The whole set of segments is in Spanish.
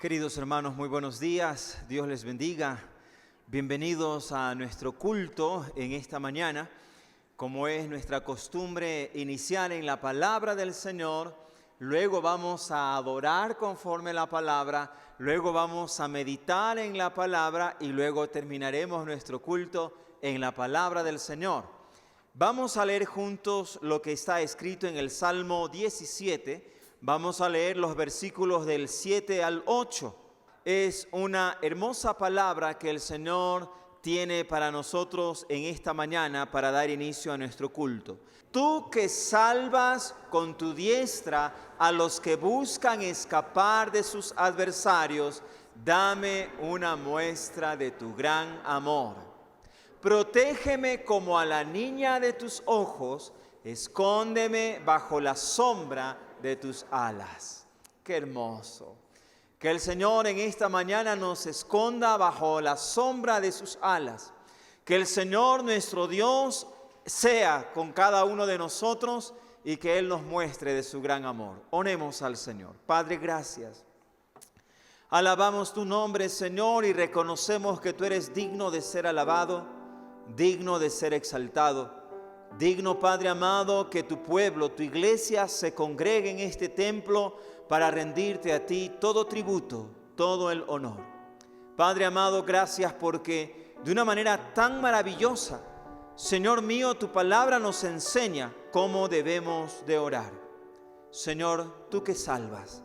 Queridos hermanos, muy buenos días, Dios les bendiga. Bienvenidos a nuestro culto en esta mañana. Como es nuestra costumbre iniciar en la palabra del Señor, luego vamos a adorar conforme la palabra, luego vamos a meditar en la palabra y luego terminaremos nuestro culto en la palabra del Señor. Vamos a leer juntos lo que está escrito en el Salmo 17. Vamos a leer los versículos del 7 al 8. Es una hermosa palabra que el Señor tiene para nosotros en esta mañana para dar inicio a nuestro culto. Tú que salvas con tu diestra a los que buscan escapar de sus adversarios, dame una muestra de tu gran amor. Protégeme como a la niña de tus ojos, escóndeme bajo la sombra de tus alas. Qué hermoso. Que el Señor en esta mañana nos esconda bajo la sombra de sus alas. Que el Señor nuestro Dios sea con cada uno de nosotros y que Él nos muestre de su gran amor. Oremos al Señor. Padre, gracias. Alabamos tu nombre, Señor, y reconocemos que tú eres digno de ser alabado, digno de ser exaltado. Digno, Padre amado, que tu pueblo, tu iglesia se congregue en este templo para rendirte a ti todo tributo, todo el honor. Padre amado, gracias porque de una manera tan maravillosa, Señor mío, tu palabra nos enseña cómo debemos de orar. Señor, tú que salvas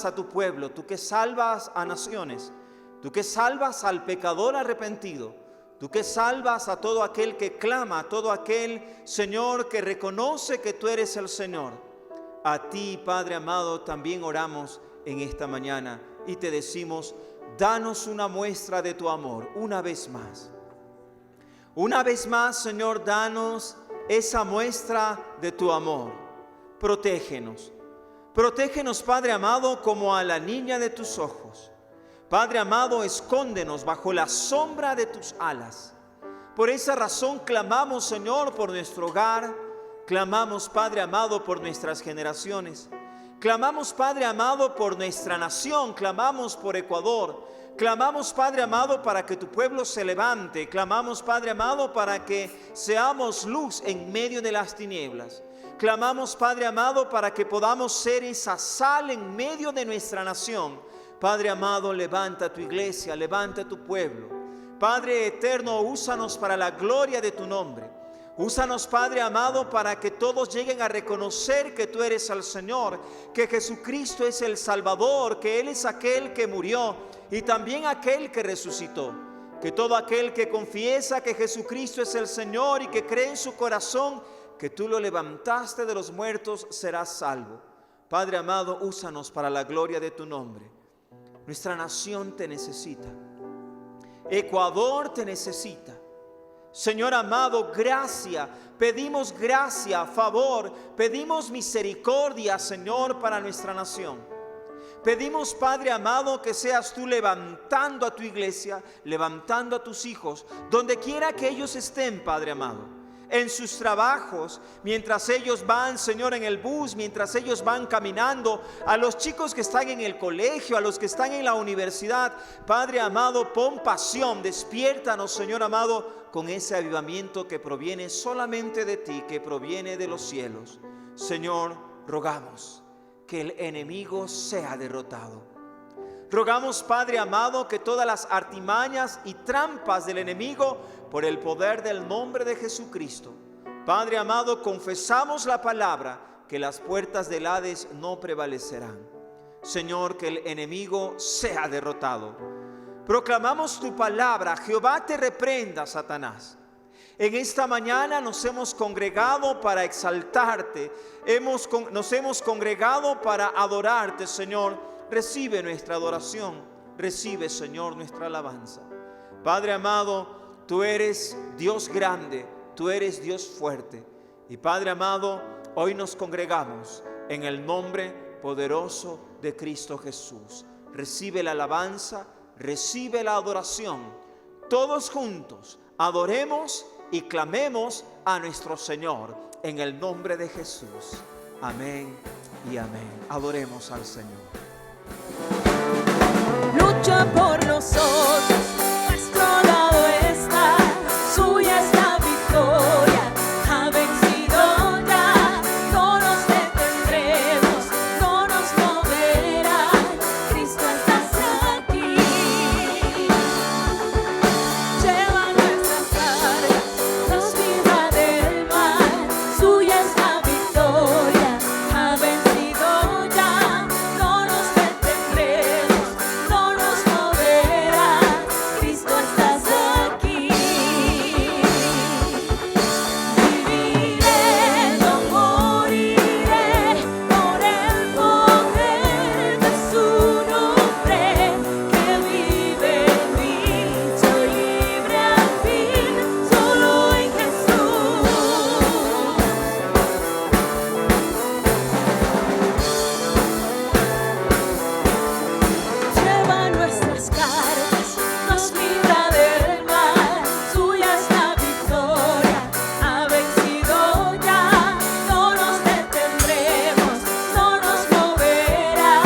a tu pueblo, tú que salvas a naciones, tú que salvas al pecador arrepentido, tú que salvas a todo aquel que clama, a todo aquel, Señor, que reconoce que tú eres el Señor. A ti, Padre amado, también oramos en esta mañana y te decimos, danos una muestra de tu amor, una vez más. Una vez más, Señor, danos esa muestra de tu amor. Protégenos. Protégenos, Padre amado, como a la niña de tus ojos. Padre amado, escóndenos bajo la sombra de tus alas. Por esa razón clamamos, Señor, por nuestro hogar. Clamamos, Padre amado, por nuestras generaciones. Clamamos, Padre amado, por nuestra nación. Clamamos por Ecuador. Clamamos, Padre amado, para que tu pueblo se levante. Clamamos, Padre amado, para que seamos luz en medio de las tinieblas. Clamamos, Padre amado, para que podamos ser esa sal en medio de nuestra nación. Padre amado, levanta tu iglesia, levanta tu pueblo. Padre eterno, úsanos para la gloria de tu nombre. Úsanos, Padre amado, para que todos lleguen a reconocer que tú eres el Señor, que Jesucristo es el Salvador, que Él es aquel que murió y también aquel que resucitó. Que todo aquel que confiesa que Jesucristo es el Señor y que cree en su corazón que tú lo levantaste de los muertos será salvo. Padre amado, úsanos para la gloria de tu nombre. Nuestra nación te necesita. Ecuador te necesita. Señor amado, gracia. Pedimos gracia, favor. Pedimos misericordia, Señor, para nuestra nación. Pedimos, Padre amado, que seas tú levantando a tu iglesia, levantando a tus hijos, donde quiera que ellos estén, Padre amado. En sus trabajos, mientras ellos van, Señor, en el bus, mientras ellos van caminando, a los chicos que están en el colegio, a los que están en la universidad. Padre amado, pon pasión, despiértanos, Señor amado, con ese avivamiento que proviene solamente de ti, que proviene de los cielos. Señor, rogamos que el enemigo sea derrotado. Rogamos, Padre amado, que todas las artimañas y trampas del enemigo, por el poder del nombre de Jesucristo, Padre amado, confesamos la palabra, que las puertas del Hades no prevalecerán. Señor, que el enemigo sea derrotado. Proclamamos tu palabra. Jehová te reprenda, Satanás. En esta mañana nos hemos congregado para exaltarte. Nos hemos congregado para adorarte, Señor. Recibe nuestra adoración. Recibe, Señor, nuestra alabanza. Padre amado, tú eres Dios grande, tú eres Dios fuerte. Y Padre amado, hoy nos congregamos en el nombre poderoso de Cristo Jesús. Recibe la alabanza, recibe la adoración. Todos juntos adoremos y clamemos a nuestro Señor en el nombre de Jesús. Amén y amén. Adoremos al Señor. Lucha por nosotros, nuestro lado está, suya es la victoria, ha vencido ya, no nos detendremos, no nos moverá, Cristo estás aquí. Lleva nuestras cargas, nos libra del mal, suya es la victoria, ha vencido ya, no nos detendremos, no nos moverá, Cristo estás aquí. Viviré, no moriré, por el poder de su nombre, que vive en mí, soy libre al fin, solo en Jesús. Lleva nuestras cargas, nos libra del mal, suya es la victoria, ha vencido ya, no nos detendremos, no nos moverá,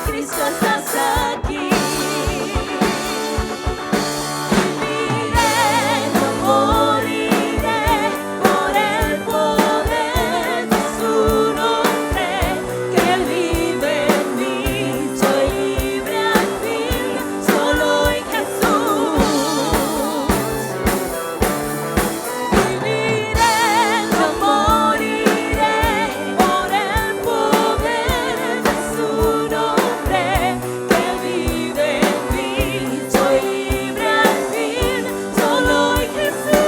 Cristo estás aquí. Viviré, no moriré, por el poder de su nombre, que Él vive en mí, soy libre al fin, solo en Jesús. Viviré, no moriré, por el poder de su nombre, que Él vive en mí, soy libre al fin, solo en Jesús.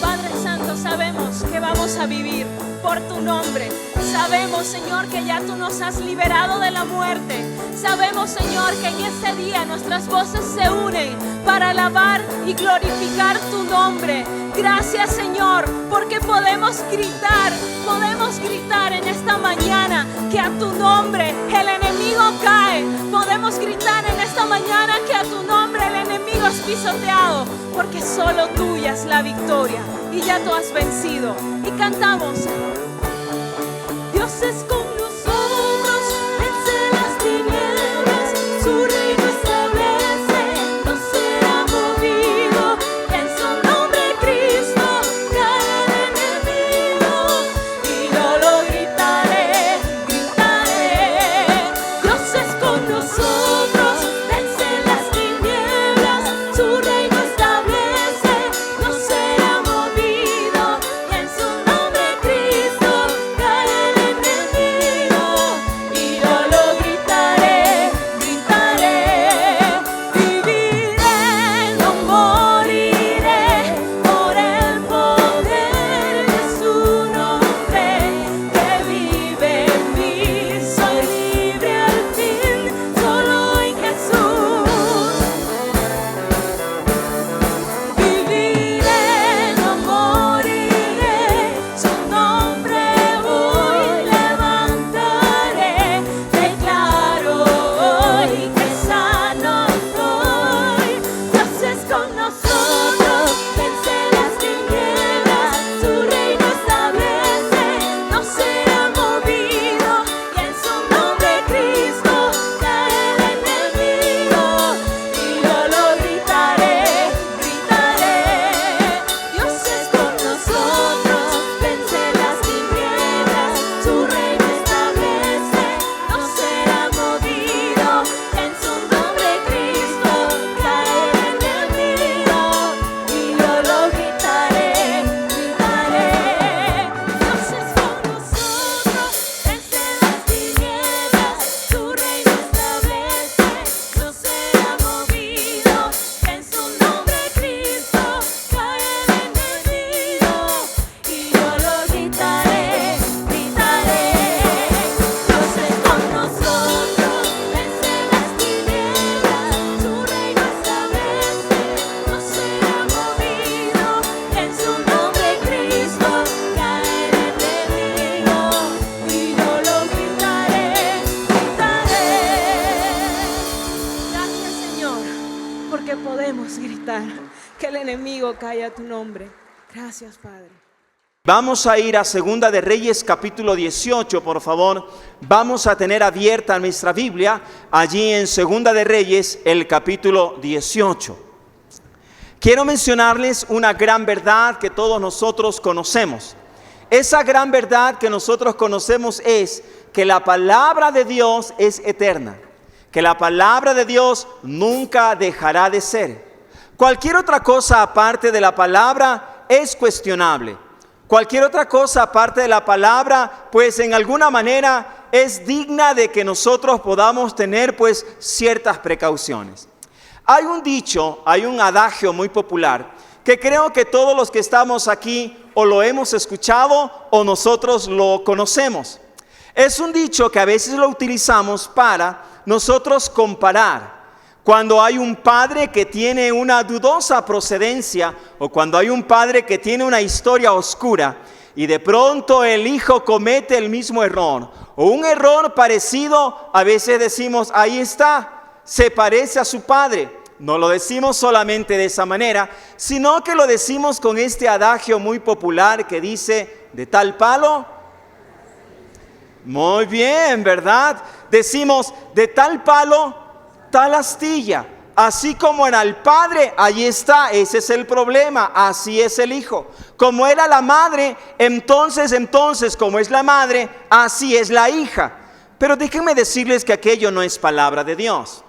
Padre Santo, sabemos que vamos a vivir por tu nombre. Sabemos, Señor, que ya tú nos has liberado de la muerte. Sabemos, Señor, que en este día nuestras voces se unen para alabar y glorificar tu nombre. Gracias, Señor, porque podemos gritar en esta mañana que a tu nombre el enemigo cae. Podemos gritar en esta mañana que a tu nombre el enemigo es pisoteado, porque solo tuya es la victoria y ya tú has vencido. Y cantamos: Dios es con nosotros, vence las tinieblas, su reino establece, no será movido, en su nombre Cristo cae el enemigo, y yo lo gritaré, gritaré. Dios es con nosotros, vence las tinieblas, su reino establece, no será movido, y en su nombre Cristo enemigo cae a tu nombre. Gracias, Padre. Vamos a ir a Segunda de Reyes capítulo 18, por favor. Vamos a tener abierta nuestra Biblia allí en Segunda de Reyes, el capítulo 18. Quiero mencionarles una gran verdad que todos nosotros conocemos. Esa gran verdad que nosotros conocemos es que la palabra de Dios es eterna, que la palabra de Dios nunca dejará de ser. Cualquier otra cosa aparte de la palabra es cuestionable. Cualquier otra cosa aparte de la palabra, pues en alguna manera es digna de que nosotros podamos tener pues ciertas precauciones. Hay un dicho, hay un adagio muy popular que creo que todos los que estamos aquí o lo hemos escuchado o nosotros lo conocemos. Es un dicho que a veces lo utilizamos para nosotros comparar. Cuando hay un padre que tiene una dudosa procedencia o cuando hay un padre que tiene una historia oscura y de pronto el hijo comete el mismo error o un error parecido, a veces decimos, ahí está, se parece a su padre. No lo decimos solamente de esa manera, sino que lo decimos con este adagio muy popular que dice, de tal palo. Muy bien, ¿verdad? Decimos, de tal palo, tal astilla. Así como era el padre, ahí está, ese es el problema, así es el hijo. Como era la madre, entonces, como es la madre, así es la hija. Pero déjenme decirles que aquello no es palabra de Dios.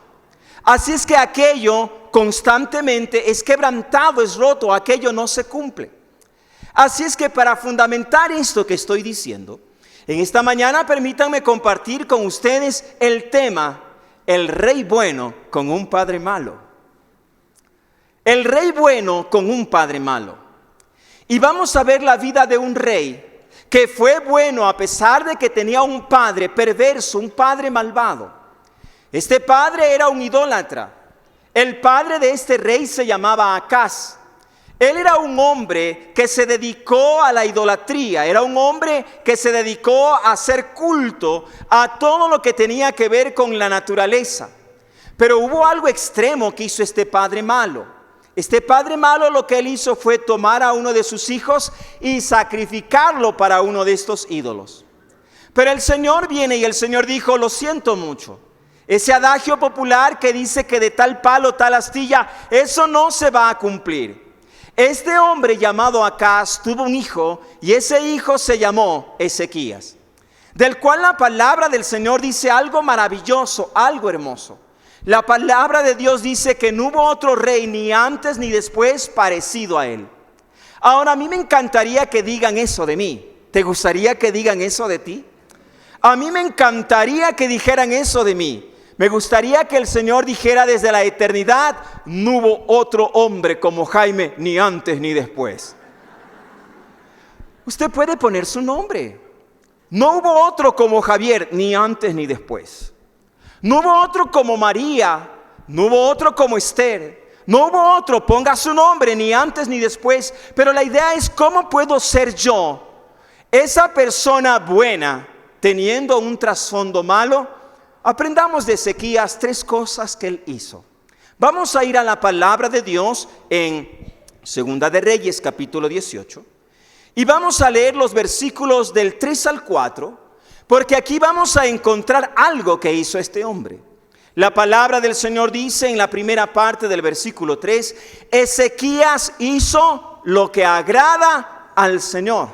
Así es que aquello constantemente es quebrantado, es roto, aquello no se cumple. Así es que para fundamentar esto que estoy diciendo, en esta mañana permítanme compartir con ustedes el tema, el rey bueno con un padre malo. El rey bueno con un padre malo. Y vamos a ver la vida de un rey que fue bueno a pesar de que tenía un padre perverso, un padre malvado. Este padre era un idólatra. El padre de este rey se llamaba Acaz. Él era un hombre que se dedicó a la idolatría, era un hombre que se dedicó a hacer culto a todo lo que tenía que ver con la naturaleza. Pero hubo algo extremo que hizo este padre malo. Este padre malo lo que él hizo fue tomar a uno de sus hijos y sacrificarlo para uno de estos ídolos. Pero el Señor viene y el Señor dijo, lo siento mucho. Ese adagio popular que dice que de tal palo, tal astilla, eso no se va a cumplir. Este hombre llamado Acaz tuvo un hijo y ese hijo se llamó Ezequías, del cual la palabra del Señor dice algo maravilloso, algo hermoso. La palabra de Dios dice que no hubo otro rey ni antes ni después parecido a él. Ahora a mí me encantaría que digan eso de mí. ¿Te gustaría que digan eso de ti? A mí me encantaría que dijeran eso de mí. Me gustaría que el Señor dijera desde la eternidad, no hubo otro hombre como Jaime, ni antes ni después. Usted puede poner su nombre. No hubo otro como Javier, ni antes ni después. No hubo otro como María, no hubo otro como Esther. No hubo otro, ponga su nombre, ni antes ni después. Pero la idea es, ¿cómo puedo ser yo esa persona buena teniendo un trasfondo malo? Aprendamos de Ezequías 3 cosas que él hizo. Vamos a ir a la palabra de Dios en Segunda de Reyes capítulo 18 y vamos a leer los versículos del 3 al 4 porque aquí vamos a encontrar algo que hizo este hombre. La palabra del Señor dice en la primera parte del versículo 3, Ezequías hizo lo que agrada al Señor.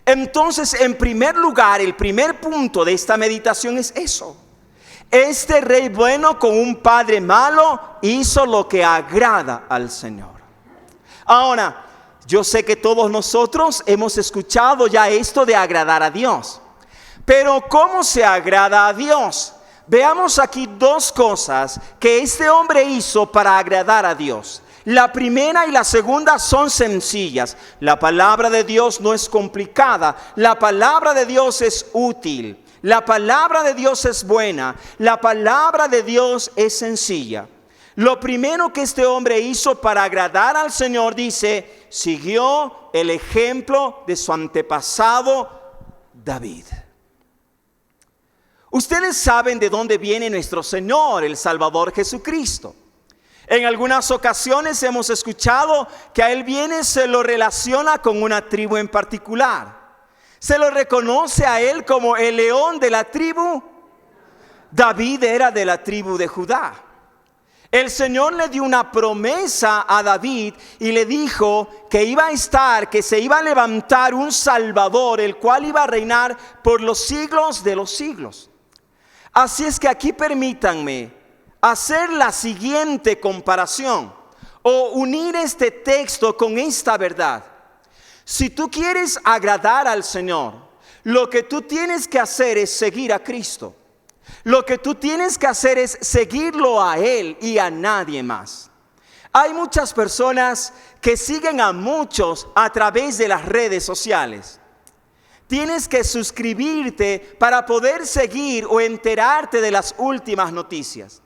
Entonces, en primer lugar, el primer punto de esta meditación es eso. Este rey bueno con un padre malo hizo lo que agrada al Señor. Ahora, yo sé que todos nosotros hemos escuchado ya esto de agradar a Dios. Pero ¿cómo se agrada a Dios? Veamos aquí 2 cosas que este hombre hizo para agradar a Dios. La primera y la segunda son sencillas. La palabra de Dios no es complicada. La palabra de Dios es útil. La palabra de Dios es buena. La palabra de Dios es sencilla. Lo primero que este hombre hizo para agradar al Señor, dice, siguió el ejemplo de su antepasado David. Ustedes saben de dónde viene nuestro Señor, el Salvador Jesucristo. En algunas ocasiones hemos escuchado que a él viene, se lo relaciona con una tribu en particular. Se lo reconoce a él como el león de la tribu. David era de la tribu de Judá. El Señor le dio una promesa a David y le dijo que que se iba a levantar un Salvador, el cual iba a reinar por los siglos de los siglos. Así es que aquí permítanme hacer la siguiente comparación o unir este texto con esta verdad. Si tú quieres agradar al Señor, lo que tú tienes que hacer es seguir a Cristo. Lo que tú tienes que hacer es seguirlo a Él y a nadie más. Hay muchas personas que siguen a muchos a través de las redes sociales. Tienes que suscribirte para poder seguir o enterarte de las últimas noticias.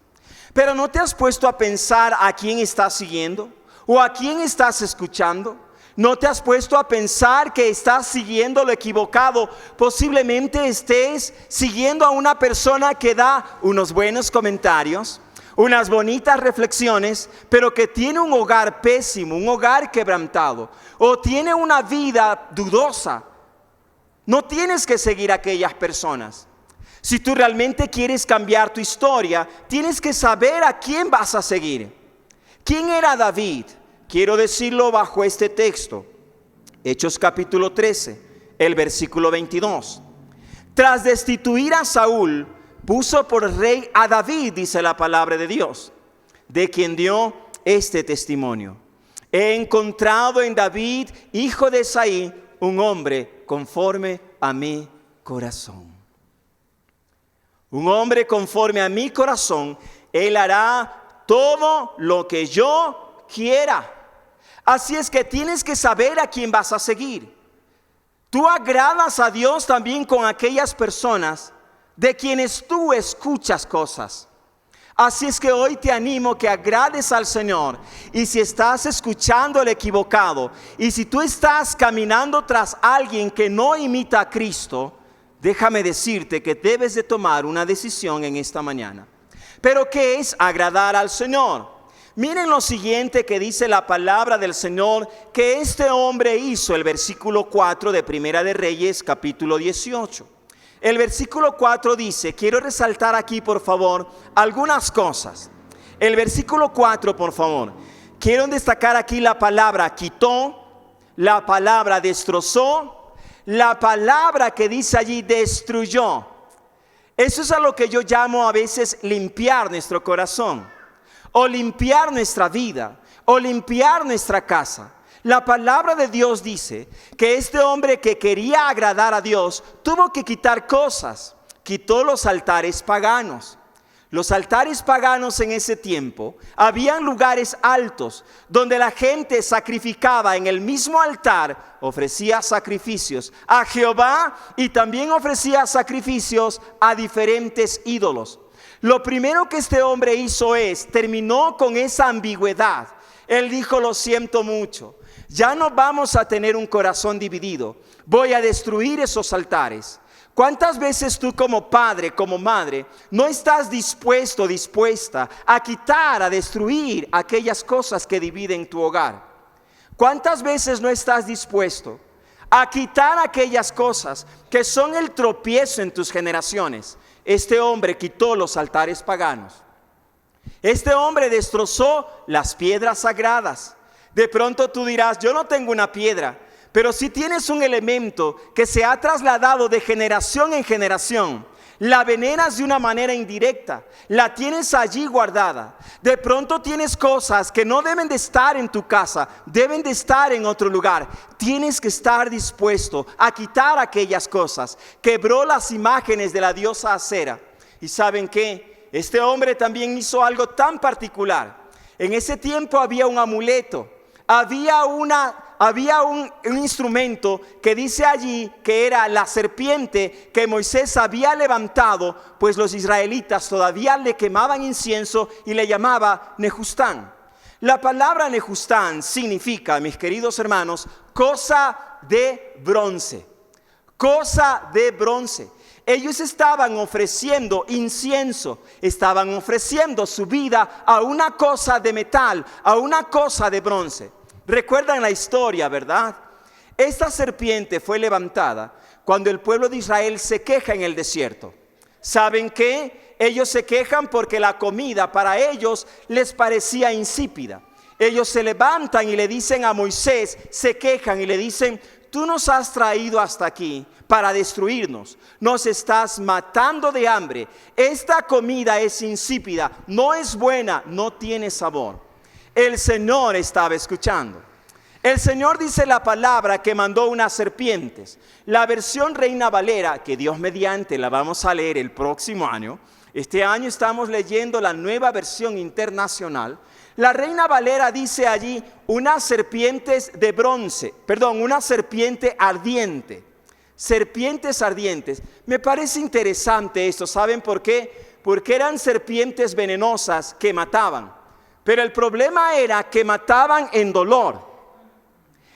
Pero ¿no te has puesto a pensar a quién estás siguiendo o a quién estás escuchando? ¿No te has puesto a pensar que estás siguiendo lo equivocado? Posiblemente estés siguiendo a una persona que da unos buenos comentarios, unas bonitas reflexiones, pero que tiene un hogar pésimo, un hogar quebrantado, o tiene una vida dudosa. No tienes que seguir a aquellas personas. Si tú realmente quieres cambiar tu historia, tienes que saber a quién vas a seguir. ¿Quién era David? Quiero decirlo bajo este texto. Hechos capítulo 13, el versículo 22. Tras destituir a Saúl, puso por rey a David, dice la palabra de Dios, de quien dio este testimonio. He encontrado en David, hijo de Isaí, un hombre conforme a mi corazón. Un hombre conforme a mi corazón, él hará todo lo que yo quiera. Así es que tienes que saber a quién vas a seguir. Tú agradas a Dios también con aquellas personas de quienes tú escuchas cosas. Así es que hoy te animo que agrades al Señor. Y si estás escuchando el equivocado, y si tú estás caminando tras alguien que no imita a Cristo, déjame decirte que debes de tomar una decisión en esta mañana. ¿Pero qué es agradar al Señor? Miren lo siguiente que dice la palabra del Señor que este hombre hizo, el versículo 4 de Primera de Reyes, capítulo 18. El versículo 4 dice, quiero resaltar aquí por favor algunas cosas. El versículo 4, por favor, quiero destacar aquí la palabra quitó, la palabra destrozó, la palabra que dice allí destruyó. Eso es a lo que yo llamo a veces limpiar nuestro corazón, o limpiar nuestra vida, o limpiar nuestra casa. La palabra de Dios dice que este hombre que quería agradar a Dios tuvo que quitar cosas. Quitó los altares paganos. Los altares paganos en ese tiempo, habían lugares altos donde la gente sacrificaba en el mismo altar, ofrecía sacrificios a Jehová y también ofrecía sacrificios a diferentes ídolos. Lo primero que este hombre hizo terminó con esa ambigüedad. Él dijo, lo siento mucho, ya no vamos a tener un corazón dividido, voy a destruir esos altares. ¿Cuántas veces tú como padre, como madre, no estás dispuesto, dispuesta a quitar, a destruir aquellas cosas que dividen tu hogar? ¿Cuántas veces no estás dispuesto a quitar aquellas cosas que son el tropiezo en tus generaciones? Este hombre quitó los altares paganos. Este hombre destrozó las piedras sagradas. De pronto tú dirás, yo no tengo una piedra, pero si tienes un elemento que se ha trasladado de generación en generación, la veneras de una manera indirecta, la tienes allí guardada. De pronto tienes cosas que no deben de estar en tu casa, deben de estar en otro lugar. Tienes que estar dispuesto a quitar aquellas cosas. Quebró las imágenes de la diosa Acera. ¿Y saben qué? Este hombre también hizo algo tan particular. En ese tiempo había un amuleto, había un instrumento que dice allí que era la serpiente que Moisés había levantado, pues los israelitas todavía le quemaban incienso y le llamaba Nejustán. La palabra Nejustán significa, mis queridos hermanos, cosa de bronce. Cosa de bronce. Ellos estaban ofreciendo incienso, estaban ofreciendo su vida a una cosa de metal, a una cosa de bronce. Recuerdan la historia, ¿verdad? Esta serpiente fue levantada cuando el pueblo de Israel se queja en el desierto. ¿Saben qué? Ellos se quejan porque la comida para ellos les parecía insípida. Ellos se levantan y le dicen a Moisés, se quejan y le dicen: tú nos has traído hasta aquí para destruirnos, nos estás matando de hambre, esta comida es insípida, no es buena, no tiene sabor. El Señor estaba escuchando. El Señor dice la palabra que mandó unas serpientes. La versión Reina Valera, que Dios mediante la vamos a leer el próximo año. Este año estamos leyendo la nueva versión internacional. La Reina Valera dice allí unas serpientes de bronce, una serpiente ardiente. Serpientes ardientes. Me parece interesante esto. ¿Saben por qué? Porque eran serpientes venenosas que mataban. Pero el problema era que mataban en dolor.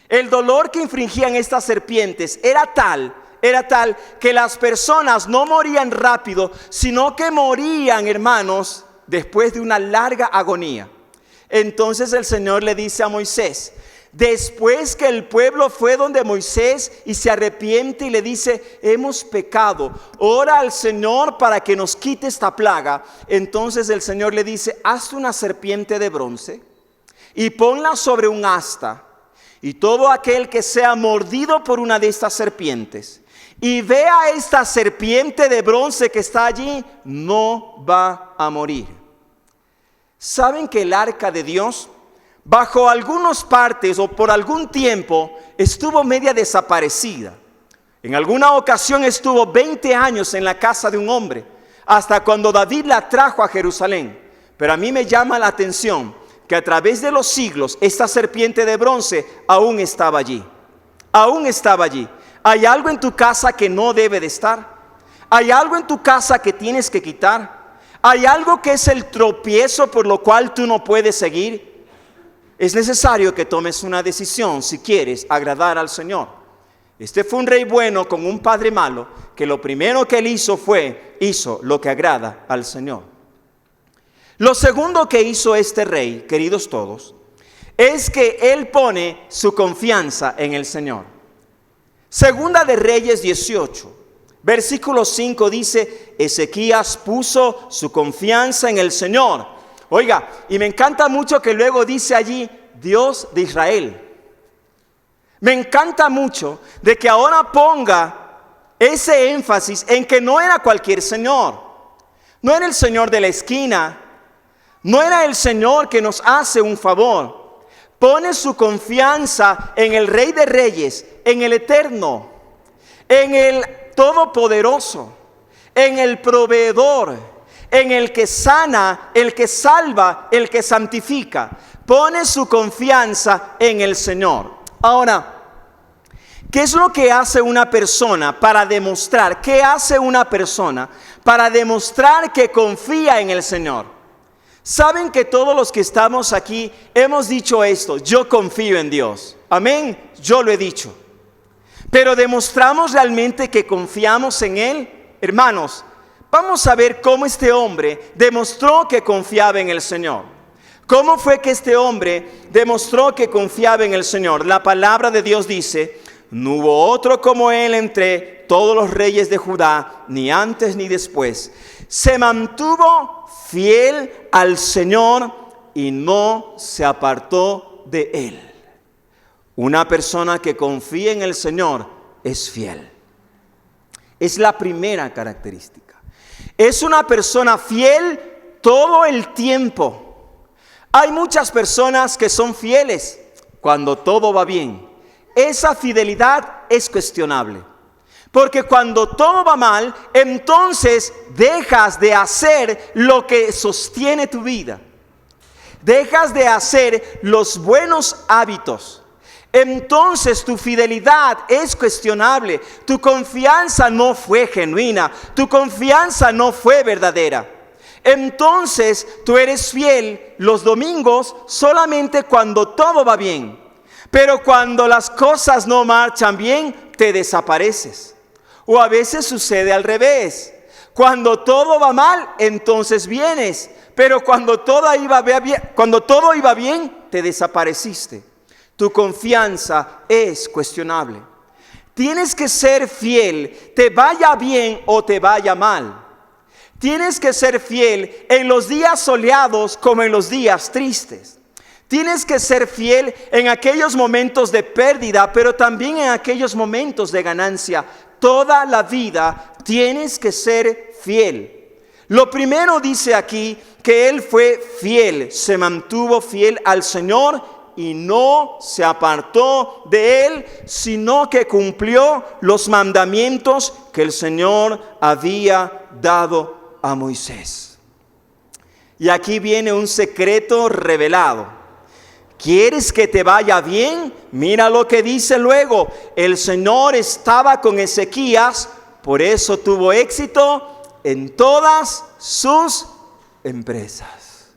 El dolor que infringían estas serpientes era tal que las personas no morían rápido, sino que morían, hermanos, después de una larga agonía. Entonces el Señor le dice a Moisés, después que el pueblo fue donde Moisés y se arrepiente y le dice: hemos pecado, ora al Señor para que nos quite esta plaga. Entonces el Señor le dice: hazte una serpiente de bronce y ponla sobre un asta, y todo aquel que sea mordido por una de estas serpientes y vea esta serpiente de bronce que está allí, no va a morir. ¿Saben que el arca de Dios, bajo algunas partes o por algún tiempo, estuvo media desaparecida? En alguna ocasión estuvo 20 años en la casa de un hombre, hasta cuando David la trajo a Jerusalén. Pero a mí me llama la atención que a través de los siglos esta serpiente de bronce aún estaba allí. Aún estaba allí. ¿Hay algo en tu casa que no debe de estar? ¿Hay algo en tu casa que tienes que quitar? ¿Hay algo que es el tropiezo por lo cual tú no puedes seguir? Es necesario que tomes una decisión si quieres agradar al Señor. Este fue un rey bueno con un padre malo, que lo primero que él hizo lo que agrada al Señor. Lo segundo que hizo este rey, queridos todos, es que él pone su confianza en el Señor. Segunda de Reyes 18. Versículo 5 dice: Ezequías puso su confianza en el Señor. Oiga, y me encanta mucho que luego dice allí Dios de Israel. Me encanta mucho de que ahora ponga ese énfasis en que no era cualquier Señor. No era el Señor de la esquina. No era el Señor que nos hace un favor. Pone su confianza en el Rey de Reyes, en el Eterno, en el Todopoderoso, en el Proveedor, en el que sana, el que salva, el que santifica. Pone su confianza en el Señor. Ahora, ¿qué es lo que hace una persona para demostrar? ¿Qué hace una persona para demostrar que confía en el Señor? Saben que todos los que estamos aquí hemos dicho esto: yo confío en Dios. Amén, yo lo he dicho. Pero ¿demostramos realmente que confiamos en Él? Hermanos, vamos a ver cómo este hombre demostró que confiaba en el Señor. ¿Cómo fue que este hombre demostró que confiaba en el Señor? La palabra de Dios dice: no hubo otro como él entre todos los reyes de Judá, ni antes ni después. Se mantuvo fiel al Señor y no se apartó de Él. Una persona que confía en el Señor es fiel. Es la primera característica. Es una persona fiel todo el tiempo. Hay muchas personas que son fieles cuando todo va bien. Esa fidelidad es cuestionable. Porque cuando todo va mal, entonces dejas de hacer lo que sostiene tu vida. Dejas de hacer los buenos hábitos. Entonces tu fidelidad es cuestionable. Tu confianza no fue genuina. Tu confianza no fue verdadera. Entonces tú eres fiel los domingos solamente cuando todo va bien. Pero cuando las cosas no marchan bien, te desapareces. O a veces sucede al revés. Cuando todo va mal, entonces vienes. Pero cuando todo iba bien, te desapareciste. Tu confianza es cuestionable. Tienes que ser fiel, te vaya bien o te vaya mal. Tienes que ser fiel en los días soleados como en los días tristes. Tienes que ser fiel en aquellos momentos de pérdida, pero también en aquellos momentos de ganancia. Toda la vida tienes que ser fiel. Lo primero dice aquí que él fue fiel, se mantuvo fiel al Señor y no se apartó de él, sino que cumplió los mandamientos que el Señor había dado a Moisés. Y aquí viene un secreto revelado. ¿Quieres que te vaya bien? Mira lo que dice luego. El Señor estaba con Ezequías, por eso tuvo éxito en todas sus empresas.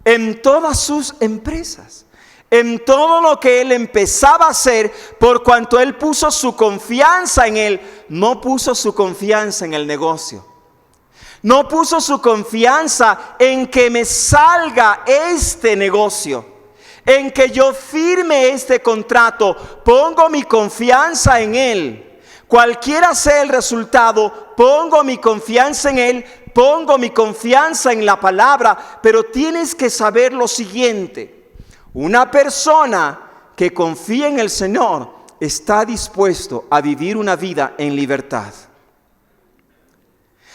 En todas sus empresas. En todo lo que él empezaba a hacer, por cuanto él puso su confianza en él, no puso su confianza en el negocio. No puso su confianza en que me salga este negocio, en que yo firme este contrato. Pongo mi confianza en él. Cualquiera sea el resultado, pongo mi confianza en él, pongo mi confianza en la palabra. Pero tienes que saber lo siguiente: una persona que confía en el Señor está dispuesto a vivir una vida en libertad.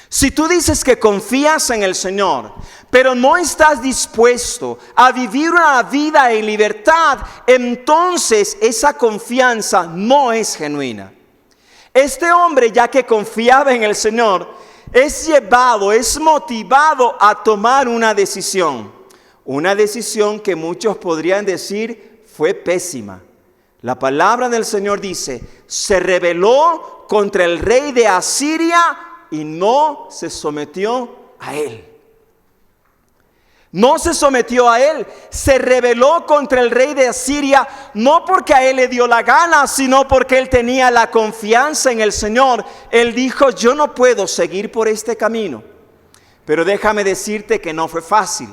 Si tú dices que confías en el Señor, pero no estás dispuesto a vivir una vida en libertad, entonces esa confianza no es genuina. Este hombre, ya que confiaba en el Señor, es motivado a tomar una decisión. Una decisión que muchos podrían decir fue pésima. La palabra del Señor dice: se rebeló contra el rey de Asiria y no se sometió a él. No se sometió a él. Se rebeló contra el rey de Asiria, no porque a él le dio la gana, sino porque él tenía la confianza en el Señor. Él dijo: yo no puedo seguir por este camino. Pero déjame decirte que no fue fácil.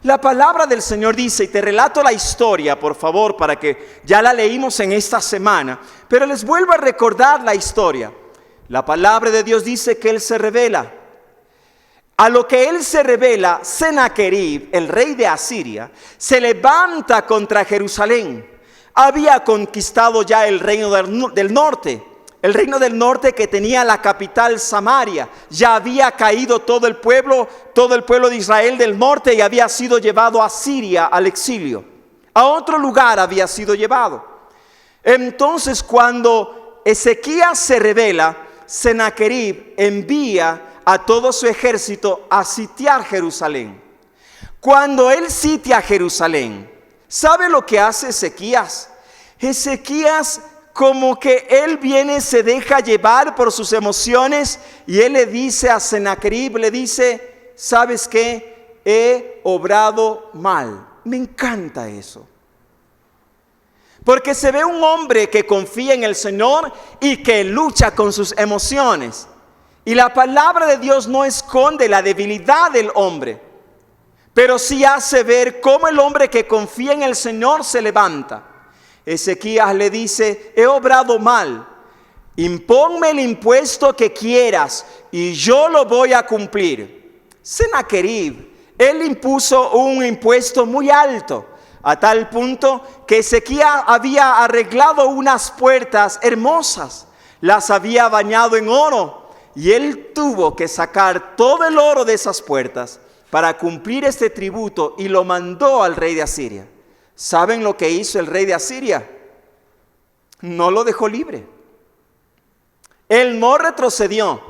La palabra del Señor dice, y te relato la historia, por favor, para que ya la leímos en esta semana, pero les vuelvo a recordar la historia. La palabra de Dios dice que él se revela. A lo que él se revela, Sennacherib, el rey de Asiria, se levanta contra Jerusalén. Había conquistado ya el reino del norte. El reino del norte, que tenía la capital Samaria. Ya había caído todo el pueblo de Israel del norte y había sido llevado a Siria al exilio. A otro lugar había sido llevado. Entonces, cuando Ezequías se revela, Sennacherib envía a todo su ejército a sitiar Jerusalén. Cuando él sitia Jerusalén, ¿sabe lo que hace Ezequías? Ezequías, como que él viene, se deja llevar por sus emociones, y él le dice a Sennacherib, le dice: ¿sabes qué? He obrado mal. Me encanta eso. Porque se ve un hombre que confía en el Señor y que lucha con sus emociones. Y la palabra de Dios no esconde la debilidad del hombre, pero sí hace ver cómo el hombre que confía en el Señor se levanta. Ezequías le dice: he obrado mal, imponme el impuesto que quieras y yo lo voy a cumplir. Sennacherib, él impuso un impuesto muy alto, a tal punto que Ezequías había arreglado unas puertas hermosas, las había bañado en oro, y él tuvo que sacar todo el oro de esas puertas para cumplir este tributo, y lo mandó al rey de Asiria. ¿Saben lo que hizo el rey de Asiria? No lo dejó libre. Él no retrocedió.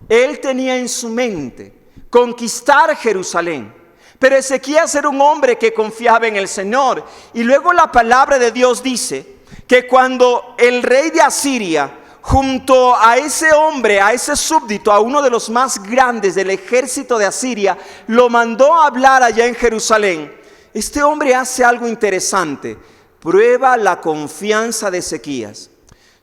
Él tenía en su mente conquistar Jerusalén. Pero Ezequías era un hombre que confiaba en el Señor. Y luego la palabra de Dios dice que cuando el rey de Asiria, junto a ese hombre, a ese súbdito, a uno de los más grandes del ejército de Asiria, lo mandó a hablar allá en Jerusalén, este hombre hace algo interesante. Prueba la confianza de Ezequías.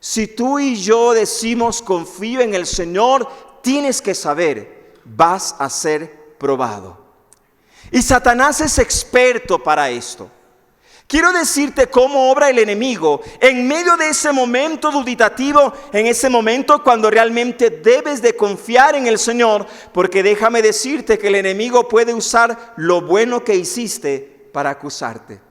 Si tú y yo decimos confío en el Señor, tienes que saber, vas a ser probado. Y Satanás es experto para esto. Quiero decirte cómo obra el enemigo en medio de ese momento dubitativo, en ese momento cuando realmente debes de confiar en el Señor, porque déjame decirte que el enemigo puede usar lo bueno que hiciste para acusarte.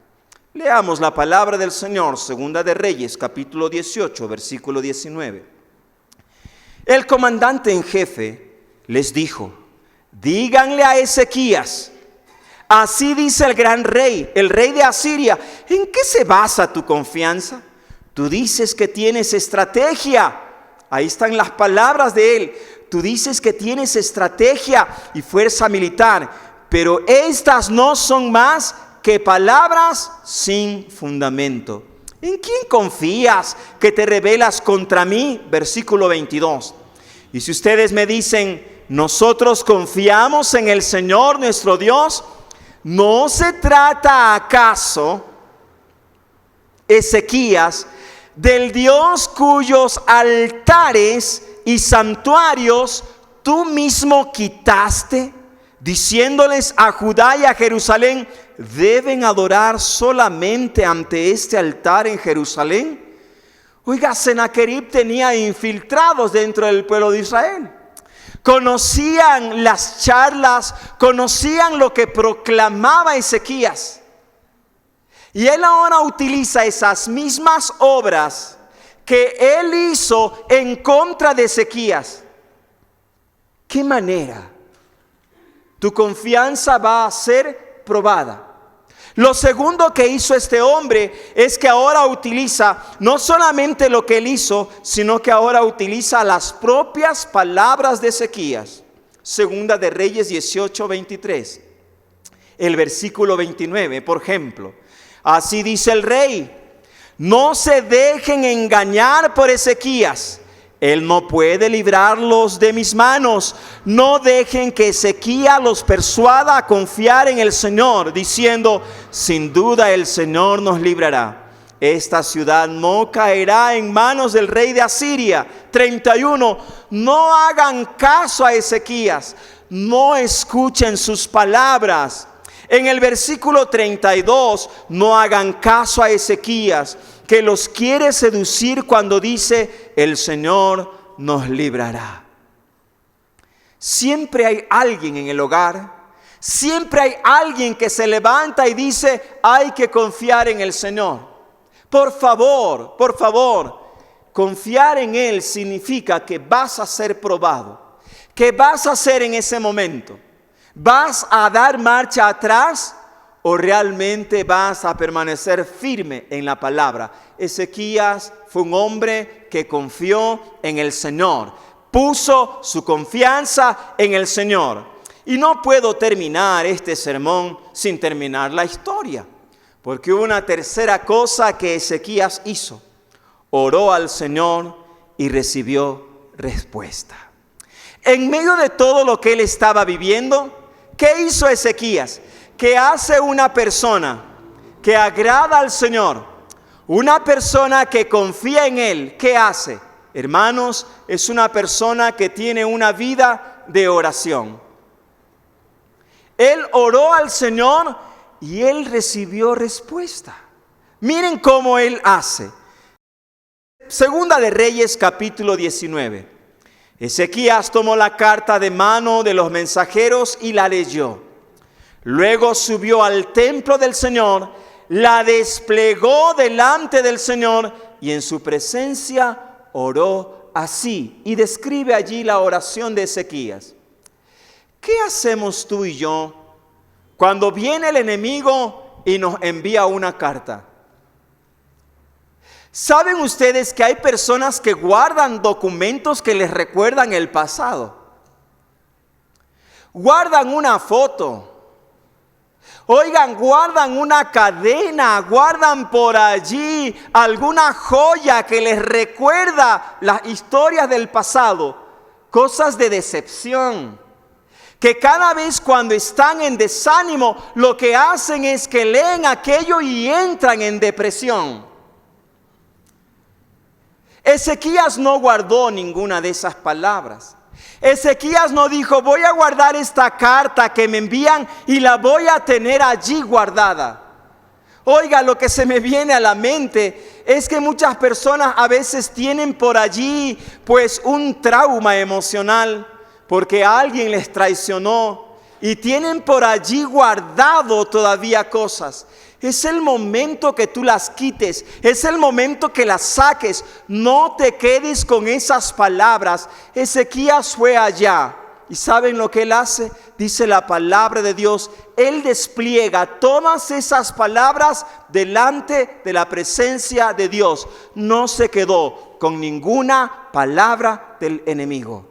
Leamos la palabra del Señor, Segunda de Reyes, capítulo 18, versículo 19. El comandante en jefe les dijo: díganle a Ezequías, así dice el gran rey, el rey de Asiria, ¿en qué se basa tu confianza? Tú dices que tienes estrategia. Ahí están las palabras de él. Tú dices que tienes estrategia y fuerza militar, pero estas no son más que palabras sin fundamento. ¿En quién confías que te rebelas contra mí? Versículo 22. Y si ustedes me dicen, nosotros confiamos en el Señor nuestro Dios, ¿no se trata acaso, Ezequías, del Dios cuyos altares y santuarios tú mismo quitaste, diciéndoles a Judá y a Jerusalén, deben adorar solamente ante este altar en Jerusalén? Oiga, Sennacherib tenía infiltrados dentro del pueblo de Israel. Conocían las charlas, conocían lo que proclamaba Ezequías. Y él ahora utiliza esas mismas obras que él hizo en contra de Ezequías. ¿Qué manera? Tu confianza va a ser probada. Lo segundo que hizo este hombre es que ahora utiliza no solamente lo que él hizo, sino que ahora utiliza las propias palabras de Ezequías. Segunda de Reyes 18, 23. El versículo 29, por ejemplo. Así dice el rey: no se dejen engañar por Ezequías. Él no puede librarlos de mis manos. No dejen que Ezequías los persuada a confiar en el Señor, diciendo, sin duda el Señor nos librará. Esta ciudad no caerá en manos del rey de Asiria. 31. No hagan caso a Ezequías. No escuchen sus palabras. En el versículo 32, no hagan caso a Ezequías, que los quiere seducir cuando dice, el Señor nos librará. Siempre hay alguien en el hogar, siempre hay alguien que se levanta y dice, hay que confiar en el Señor. Por favor, confiar en Él significa que vas a ser probado. ¿Qué vas a hacer en ese momento? ¿Vas a dar marcha atrás o realmente vas a permanecer firme en la palabra? Ezequías fue un hombre que confió en el Señor, puso su confianza en el Señor. Y no puedo terminar este sermón sin terminar la historia, porque hubo una tercera cosa que Ezequías hizo. Oró al Señor y recibió respuesta. En medio de todo lo que él estaba viviendo, ¿qué hizo Ezequías? ¿Qué hace una persona que agrada al Señor? Una persona que confía en Él, ¿qué hace? Hermanos, es una persona que tiene una vida de oración. Él oró al Señor y él recibió respuesta. Miren cómo él hace. Segunda de Reyes, capítulo 19. Ezequías tomó la carta de mano de los mensajeros y la leyó. Luego subió al templo del Señor, la desplegó delante del Señor y en su presencia oró así. Y describe allí la oración de Ezequías. ¿Qué hacemos tú y yo cuando viene el enemigo y nos envía una carta? ¿Saben ustedes que hay personas que guardan documentos que les recuerdan el pasado? Guardan una foto. Oigan, guardan una cadena, guardan por allí alguna joya que les recuerda las historias del pasado, cosas de decepción, que cada vez cuando están en desánimo, lo que hacen es que leen aquello y entran en depresión. Ezequías no guardó ninguna de esas palabras. Ezequías no dijo: voy a guardar esta carta que me envían y la voy a tener allí guardada. Oiga, lo que se me viene a la mente es que muchas personas a veces tienen por allí pues un trauma emocional porque alguien les traicionó y tienen por allí guardado todavía cosas. Es el momento que tú las quites, es el momento que las saques. No te quedes con esas palabras. Ezequías fue allá. ¿Y saben lo que él hace? Dice la palabra de Dios. Él despliega todas esas palabras delante de la presencia de Dios. No se quedó con ninguna palabra del enemigo.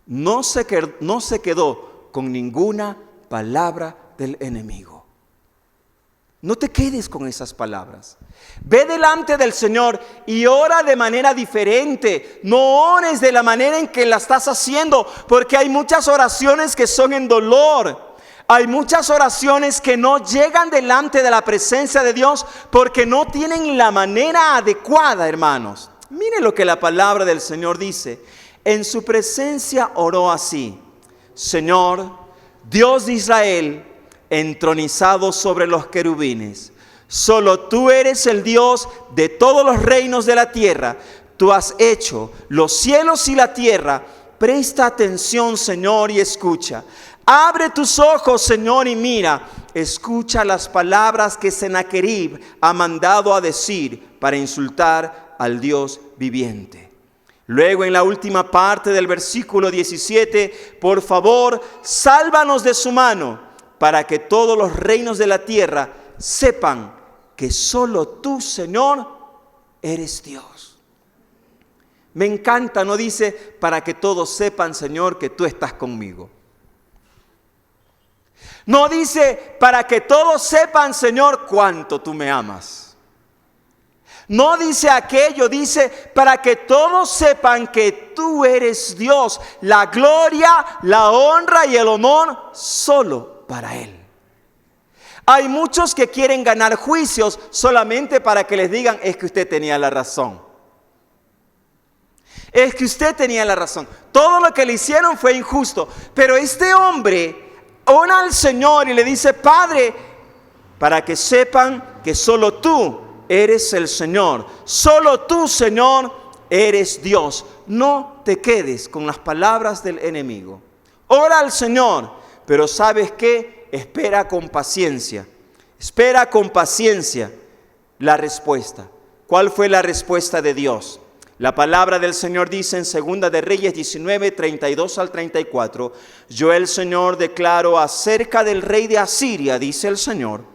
No se quedó con ninguna palabra del enemigo. No te quedes con esas palabras. Ve delante del Señor y ora de manera diferente. No ores de la manera en que la estás haciendo, porque hay muchas oraciones que son en dolor. Hay muchas oraciones que no llegan delante de la presencia de Dios porque no tienen la manera adecuada, hermanos. Mire lo que la palabra del Señor dice. En su presencia oró así: Señor, Dios de Israel, entronizado sobre los querubines, solo tú eres el Dios de todos los reinos de la tierra. Tú has hecho los cielos y la tierra. Presta atención, Señor, y escucha. Abre tus ojos, Señor, y mira. Escucha las palabras que Sennacherib ha mandado a decir para insultar al Dios viviente. Luego, en la última parte del versículo 17, por favor, sálvanos de su mano, para que todos los reinos de la tierra sepan que solo tú, Señor, eres Dios. Me encanta, no dice para que todos sepan, Señor, que tú estás conmigo. No dice para que todos sepan, Señor, cuánto tú me amas. No dice aquello, dice para que todos sepan que tú eres Dios. La gloria, la honra y el honor solo para Él. Hay muchos que quieren ganar juicios solamente para que les digan: es que usted tenía la razón. Es que usted tenía la razón. Todo lo que le hicieron fue injusto. Pero este hombre ora al Señor y le dice: Padre, para que sepan que solo tú eres el Señor. Solo tú, Señor, eres Dios. No te quedes con las palabras del enemigo. Ora al Señor, pero ¿sabes qué? Espera con paciencia. Espera con paciencia la respuesta. ¿Cuál fue la respuesta de Dios? La palabra del Señor dice en 2 de Reyes 19, 32 al 34. Yo, el Señor, declaro acerca del rey de Asiria, dice el Señor: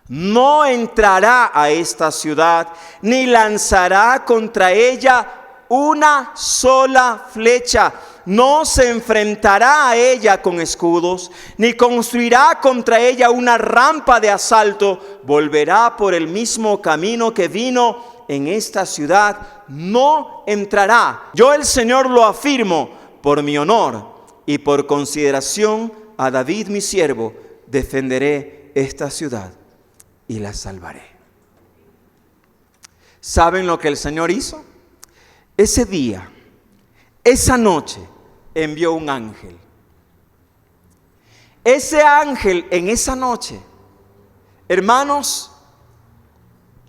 no entrará a esta ciudad, ni lanzará contra ella una sola flecha. No se enfrentará a ella con escudos, ni construirá contra ella una rampa de asalto. Volverá por el mismo camino que vino. En esta ciudad no entrará. Yo, el Señor, lo afirmo por mi honor y por consideración a David mi siervo. Defenderé esta ciudad y la salvaré. ¿Saben lo que el Señor hizo? Ese día, esa noche, envió un ángel. Ese ángel en esa noche, hermanos,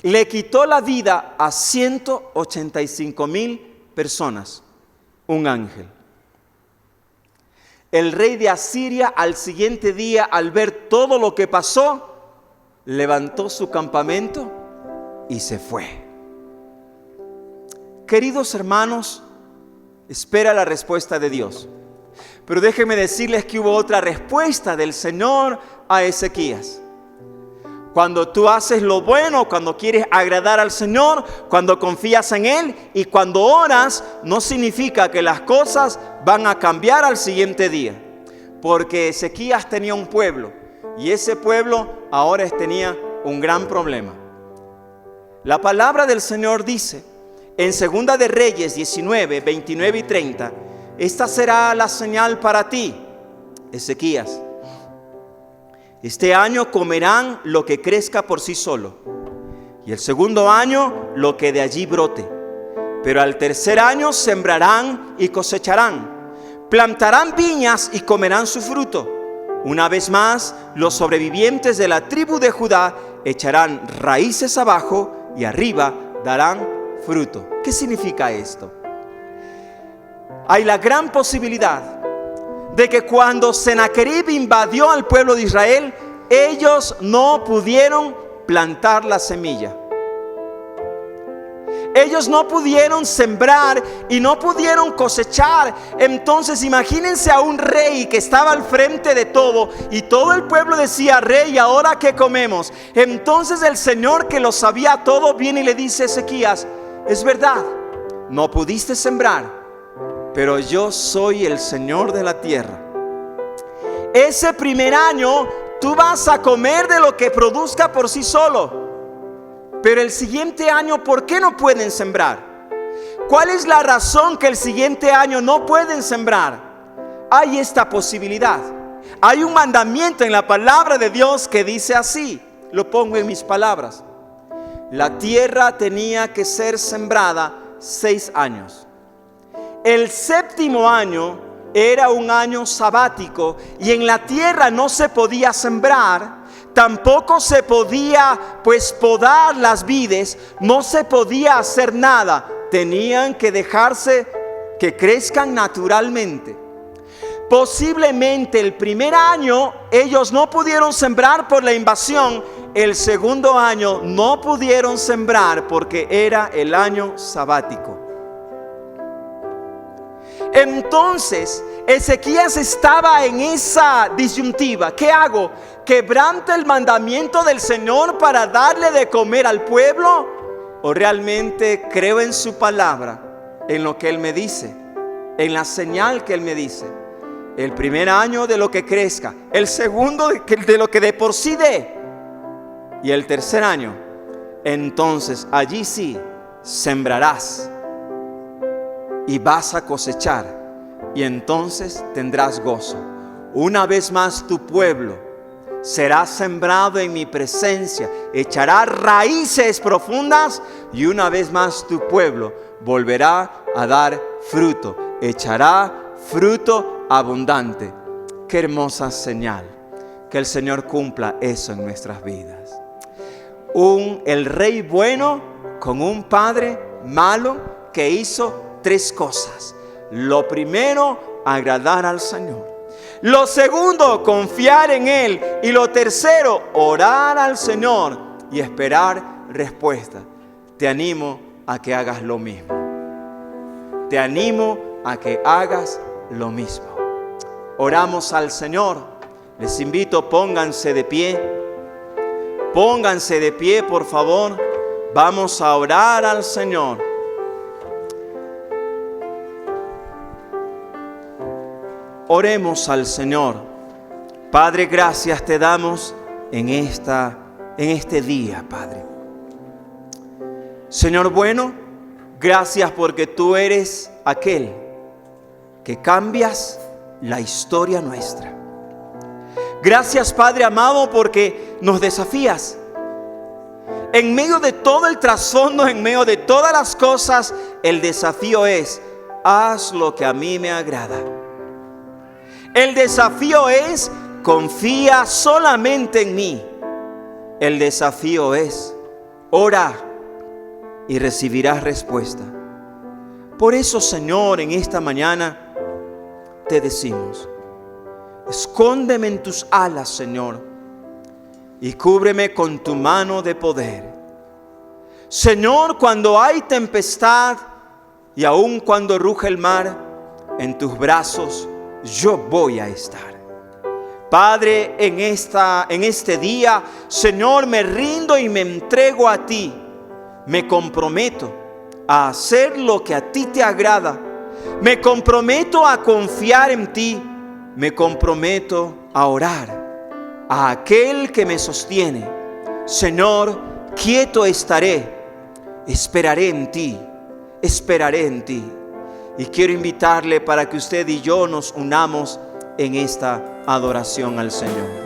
le quitó la vida a 185,000 personas. Un ángel. El rey de Asiria, al siguiente día, al ver todo lo que pasó, levantó su campamento y se fue. Queridos hermanos, espera la respuesta de Dios. Pero déjenme decirles que hubo otra respuesta del Señor a Ezequías. Cuando tú haces lo bueno, cuando quieres agradar al Señor, cuando confías en Él y cuando oras, no significa que las cosas van a cambiar al siguiente día. Porque Ezequías tenía un pueblo y ese pueblo ahora tenía un gran problema. La palabra del Señor dice en 2 de Reyes 19, 29 y 30, esta será la señal para ti, Ezequías. Este año comerán lo que crezca por sí solo, y el segundo año lo que de allí brote. Pero al tercer año sembrarán y cosecharán. Plantarán viñas y comerán su fruto. Una vez más, los sobrevivientes de la tribu de Judá echarán raíces abajo y arriba darán fruto. ¿Qué significa esto? Hay la gran posibilidad de que cuando Sennacherib invadió al pueblo de Israel, ellos no pudieron plantar la semilla. Ellos no pudieron sembrar y no pudieron cosechar. Entonces imagínense a un rey que estaba al frente de todo y todo el pueblo decía: rey, ¿ahora qué comemos? Entonces el Señor, que lo sabía todo, viene y le dice a Ezequías: es verdad, no pudiste sembrar, pero yo soy el Señor de la tierra. Ese primer año tú vas a comer de lo que produzca por sí solo. Pero el siguiente año, ¿por qué no pueden sembrar? ¿Cuál es la razón que el siguiente año no pueden sembrar? Hay esta posibilidad. Hay un mandamiento en la palabra de Dios que dice así, lo pongo en mis palabras: la tierra tenía que ser sembrada 6 años. El séptimo año era un año sabático y en la tierra no se podía sembrar. Tampoco se podía podar las vides, no se podía hacer nada. Tenían que dejarse que crezcan naturalmente. Posiblemente el primer año ellos no pudieron sembrar por la invasión. El segundo año no pudieron sembrar porque era el año sabático. Entonces Ezequías estaba en esa disyuntiva. ¿Qué hago? ¿Quebranto el mandamiento del Señor para darle de comer al pueblo? ¿O realmente creo en su palabra, en lo que Él me dice, en la señal que Él me dice? El primer año de lo que crezca, el segundo de lo que de por sí dé, y el tercer año, entonces allí sí sembrarás y vas a cosechar, y entonces tendrás gozo. Una vez más tu pueblo será sembrado en mi presencia, echará raíces profundas, y una vez más tu pueblo volverá a dar fruto, echará fruto abundante. Qué hermosa señal. Que el Señor cumpla eso en nuestras vidas. El rey bueno con un padre malo que hizo 3 cosas. Lo primero, agradar al Señor. Lo segundo, confiar en Él. Y lo tercero, orar al Señor y esperar respuesta. Te animo a que hagas lo mismo. Te animo a que hagas lo mismo. Oramos al Señor. Les invito, pónganse de pie. Pónganse de pie, por favor. Vamos a orar al Señor. Oremos al Señor. Padre, gracias te damos en este día, Padre. Señor bueno, gracias porque tú eres aquel que cambias la historia nuestra. Gracias, Padre amado, porque nos desafías. En medio de todo el trasfondo, en medio de todas las cosas, el desafío es: haz lo que a mí me agrada. El desafío es: confía solamente en mí. El desafío es: ora y recibirás respuesta. Por eso, Señor, en esta mañana te decimos: escóndeme en tus alas, Señor, y cúbreme con tu mano de poder. Señor, cuando hay tempestad y aun cuando ruge el mar, en tus brazos yo voy a estar. Padre, en este día, Señor, me rindo y me entrego a ti. Me comprometo a hacer lo que a ti te agrada. Me comprometo a confiar en ti. Me comprometo a orar a aquel que me sostiene. Señor, quieto estaré. Esperaré en ti. Esperaré en ti. Y quiero invitarle para que usted y yo nos unamos en esta adoración al Señor.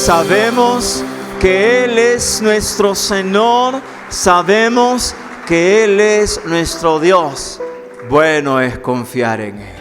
Sabemos que Él es nuestro Señor, sabemos que Él es nuestro Dios. Bueno es confiar en Él.